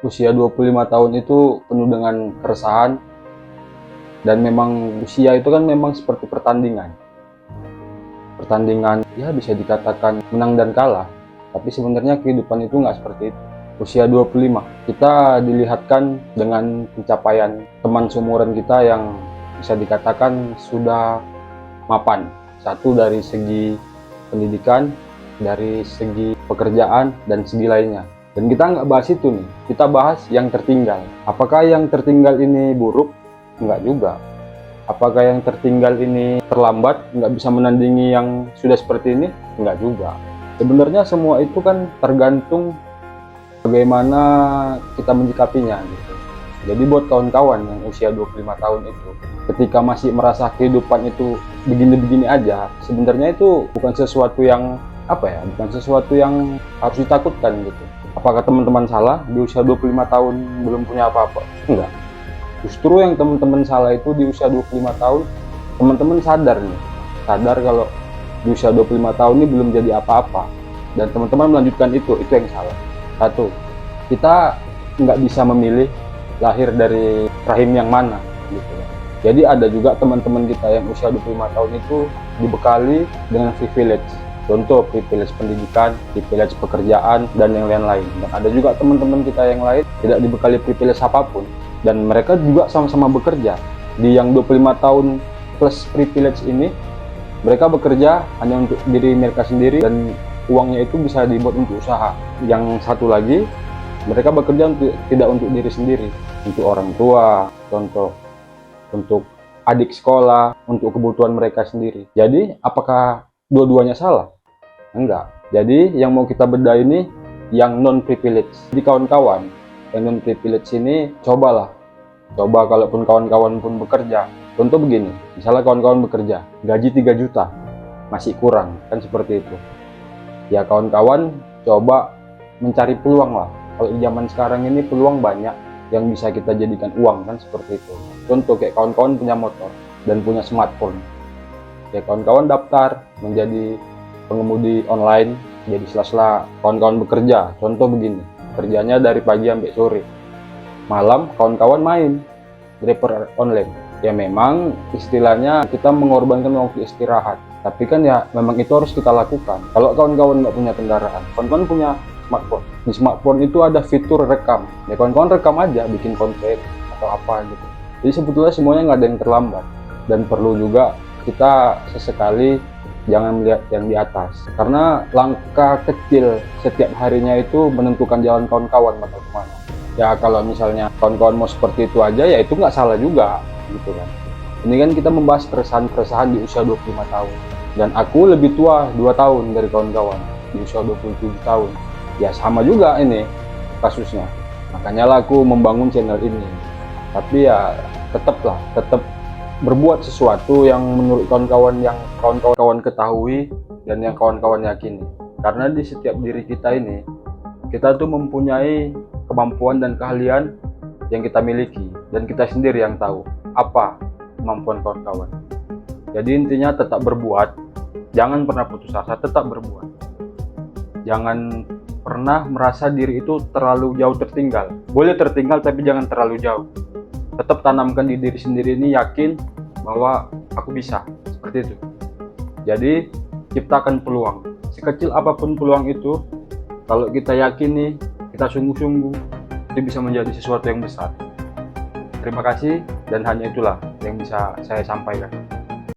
Usia 25 tahun itu penuh dengan keresahan, dan memang usia itu kan memang seperti pertandingan. Pertandingan ya bisa dikatakan menang dan kalah, tapi sebenarnya kehidupan itu nggak seperti itu. Usia 25, kita dilihatkan dengan pencapaian teman seumuran kita yang bisa dikatakan sudah mapan. Satu dari segi pendidikan, dari segi pekerjaan, dan segi lainnya. Dan kita nggak bahas itu nih, kita bahas yang tertinggal. Apakah yang tertinggal ini buruk? Enggak juga. Apakah yang tertinggal ini terlambat, nggak bisa menandingi yang sudah seperti ini? Enggak juga. Sebenarnya semua itu kan tergantung bagaimana kita menyikapinya gitu. Jadi buat kawan-kawan yang usia 25 tahun itu, ketika masih merasa kehidupan itu begini-begini aja, sebenarnya itu bukan sesuatu yang bukan sesuatu yang harus ditakutkan gitu. Apakah teman-teman salah di usia 25 tahun belum punya apa-apa? Enggak. Justru yang teman-teman salah itu di usia 25 tahun, teman-teman sadar nih. Sadar kalau di usia 25 tahun ini belum jadi apa-apa. Dan teman-teman melanjutkan itu yang salah. Satu, kita nggak bisa memilih lahir dari rahim yang mana gitu. Jadi ada juga teman-teman kita yang usia 25 tahun itu dibekali dengan privilege. Contoh privilege pendidikan, privilege pekerjaan, dan yang lain-lain. Dan ada juga teman-teman kita yang lain tidak dibekali privilege apapun, dan mereka juga sama-sama bekerja. Di yang 25 tahun plus privilege ini, mereka bekerja hanya untuk diri mereka sendiri, dan uangnya itu bisa dibuat untuk usaha. Yang satu lagi, mereka bekerja tidak untuk diri sendiri, untuk orang tua, contoh, untuk adik sekolah, untuk kebutuhan mereka sendiri. Jadi, apakah dua-duanya salah? Enggak. Jadi yang mau kita bedah ini yang non privilege. Jadi kawan-kawan yang non privilege ini coba kalaupun kawan-kawan pun bekerja. Contoh begini, misalnya kawan-kawan bekerja, gaji 3 juta masih kurang, kan seperti itu. Ya kawan-kawan coba mencari peluang lah. Kalau di zaman sekarang ini peluang banyak yang bisa kita jadikan uang, kan seperti itu. Contoh kayak kawan-kawan punya motor dan punya smartphone. Ya kawan-kawan daftar menjadi pengemudi online, jadi sela-sela kawan-kawan bekerja. Contoh begini, kerjanya dari pagi sampai sore, malam kawan-kawan main driver online. Ya memang istilahnya kita mengorbankan waktu istirahat, tapi kan ya memang itu harus kita lakukan. Kalau kawan-kawan nggak punya kendaraan, kawan-kawan punya smartphone. Di smartphone itu ada fitur rekam, ya kawan-kawan rekam aja, bikin konten atau apa gitu. Jadi sebetulnya semuanya nggak ada yang terlambat, dan perlu juga kita sesekali jangan melihat yang di atas, karena langkah kecil setiap harinya itu menentukan jalan kawan-kawan bakal kemana. Ya kalau misalnya kawan-kawan mau seperti itu aja, ya itu nggak salah juga gitu kan. Ini kan kita membahas keresahan-keresahan di usia 25 tahun, dan aku lebih tua 2 tahun dari kawan-kawan di usia 27 tahun. Ya sama juga ini kasusnya, makanya lah aku membangun channel ini. Tapi ya tetap berbuat sesuatu yang menurut kawan-kawan ketahui dan yang kawan-kawan yakini. Karena di setiap diri kita ini, kita tuh mempunyai kemampuan dan keahlian yang kita miliki, dan kita sendiri yang tahu apa kemampuan kawan-kawan. Jadi intinya tetap berbuat, jangan pernah putus asa, tetap berbuat. Jangan pernah merasa diri itu terlalu jauh tertinggal. Boleh tertinggal tapi jangan terlalu jauh. Tetap tanamkan di diri sendiri ini, yakin bahwa aku bisa, seperti itu. Jadi ciptakan peluang, sekecil apapun peluang itu. Kalau kita yakini, kita sungguh-sungguh, itu bisa menjadi sesuatu yang besar. Terima kasih, dan hanya itulah yang bisa saya sampaikan.